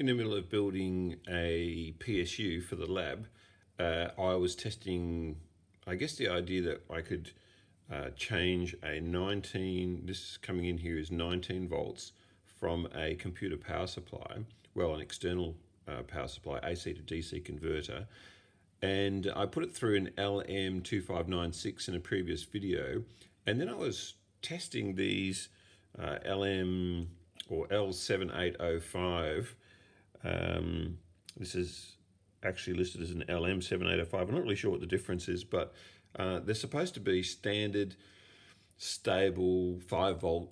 in the middle of building a PSU for the lab. I was testing, I guess, the idea that I could change a 19, this coming in here is 19 volts from a computer power supply, well, an external power supply, AC to DC converter, and I put it through an LM7596 in a previous video, and then I was testing these LM or L7805. This is actually listed as an LM7805. I'm not really sure what the difference is, but they're supposed to be standard, stable 5-volt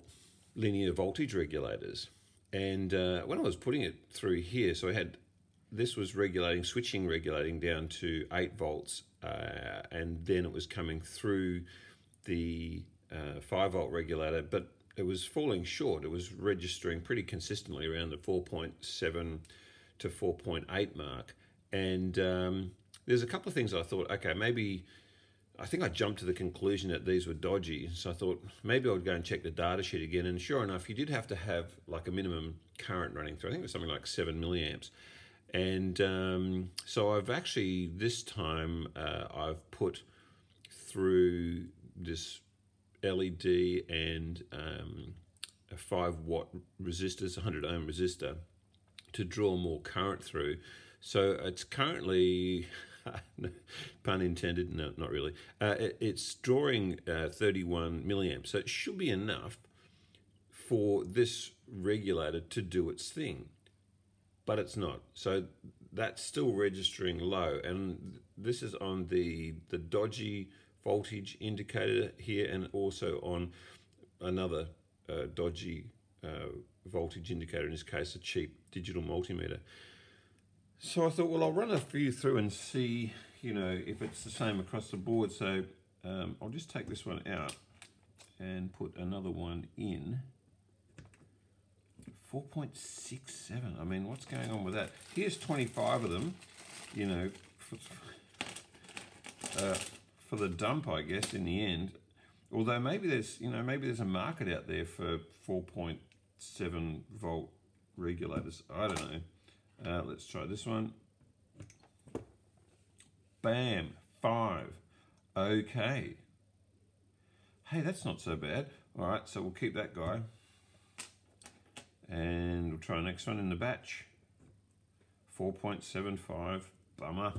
linear voltage regulators. And when I was putting it through here, so I had, this was regulating, switching regulating down to 8 volts, and then it was coming through the 5-volt regulator, but it was falling short. It was registering pretty consistently around the 4.7 to 4.8 mark. And there's a couple of things I thought, okay, maybe, I think I jumped to the conclusion that these were dodgy. So I thought maybe I would go and check the data sheet again. And sure enough, you did have to have like a minimum current running through. I think it was something like 7 milliamps. And so I've actually, this time, I've put through this LED and a 5-watt resistor, 100 ohm resistor, to draw more current through. So it's currently, pun intended, no, not really, it's drawing 31 milliamps. So it should be enough for this regulator to do its thing, but it's not. So that's still registering low, and this is on the dodgy voltage indicator here, and also on another dodgy voltage indicator, in this case a cheap digital multimeter. So I thought, well, I'll run a few through and see, you know, if it's the same across the board. So I'll just take this one out and put another one in. 4.67. I mean, what's going on with that? Here's 25 of them, you know, for the dump, I guess, in the end. Although maybe there's, you know, maybe there's a market out there for 4.7 volt regulators. I don't know. Let's try this one. Bam, 5. Okay. Hey, that's not so bad. All right, so we'll keep that guy. And we'll try the next one in the batch. 4.75, bummer.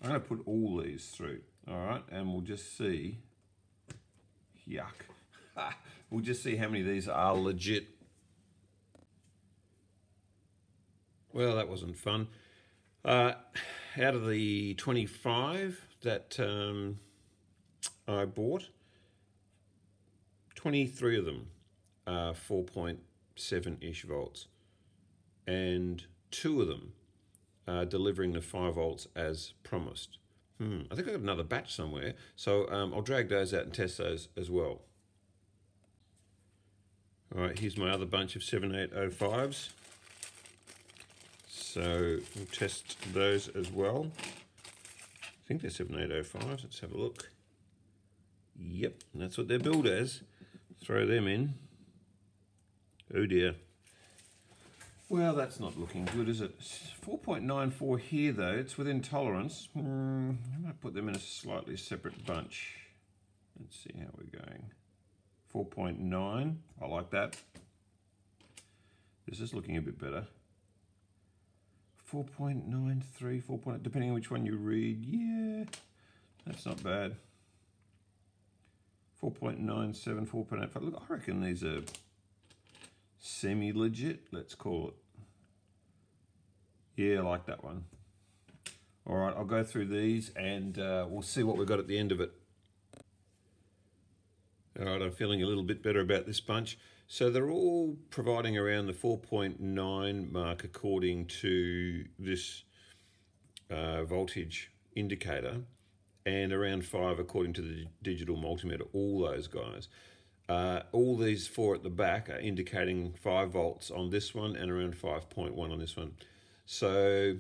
I'm going to put all these through, all right, and we'll just see. Yuck. We'll just see how many of these are legit. Well, that wasn't fun. Out of the 25 that I bought, 23 of them are 4.7-ish volts, and 2 of them are delivering the 5 volts as promised. I think I've got another batch somewhere, so I'll drag those out and test those as well. All right, here's my other bunch of 7805s. So we'll test those as well. I think they're 7805s. Let's have a look. Yep, and that's what they're billed as. Throw them in. Oh dear. Well, that's not looking good, is it? 4.94 here, though. It's within tolerance. I might put them in a slightly separate bunch. Let's see how we're going. 4.9. I like that. This is looking a bit better. 4.93, 4. Depending on which one you read. Yeah, that's not bad. 4.97, 4.85. Look, I reckon these are semi-legit, let's call it. Yeah, I like that one. All right, I'll go through these and we'll see what we've got at the end of it. All right, I'm feeling a little bit better about this bunch. So they're all providing around the 4.9 mark according to this voltage indicator, and around 5 according to the digital multimeter, all those guys. All these 4 at the back are indicating 5 volts on this one and around 5.1 on this one. So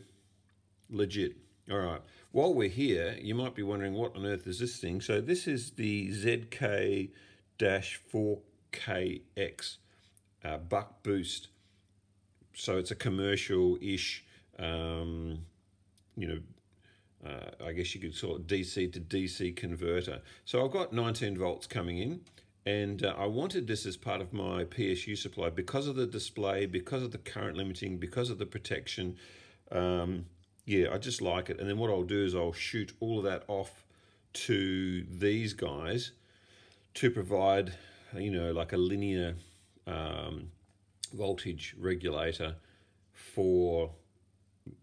legit. All right, while we're here, you might be wondering what on earth is this thing. So this is the ZK-4KX buck boost so it's a commercial-ish, you know, I guess you could call it DC to DC converter. So I've got 19 volts coming in, and I wanted this as part of my PSU supply because of the display, because of the current limiting, because of the protection. Yeah, I just like it. And then what I'll do is I'll shoot all of that off to these guys to provide, you know, like a linear voltage regulator for,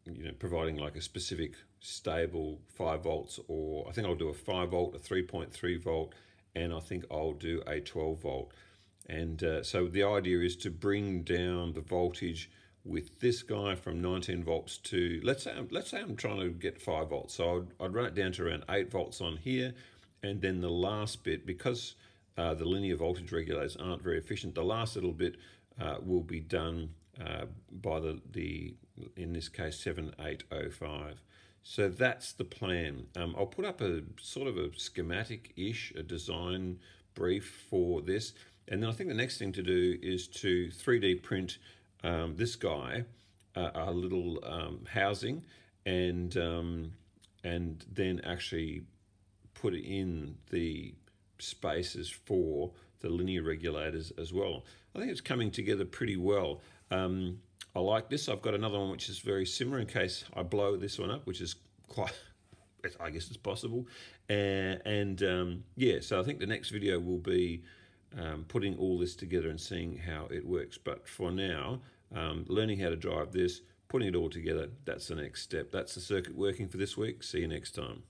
you know, providing like a specific stable 5 volts, or I think I'll do a 5 volt, a 3.3 volt, and I think I'll do a 12 volt. And so the idea is to bring down the voltage with this guy from 19 volts to, let's say I'm trying to get 5 volts. So I'd run it down to around 8 volts on here, and then the last bit, because the linear voltage regulators aren't very efficient, the last little bit will be done by the in this case 7805. So that's the plan. I'll put up a sort of a schematic-ish, a design brief for this, and then I think the next thing to do is to 3D print this guy, a little housing, and then actually put in the spaces for the linear regulators as well. I think it's coming together pretty well. I like this. I've got another one which is very similar in case I blow this one up, which is quite, I guess it's possible. Yeah, so I think the next video will be putting all this together and seeing how it works. But for now, learning how to drive this, putting it all together, that's the next step. That's the circuit working for this week. See you next time.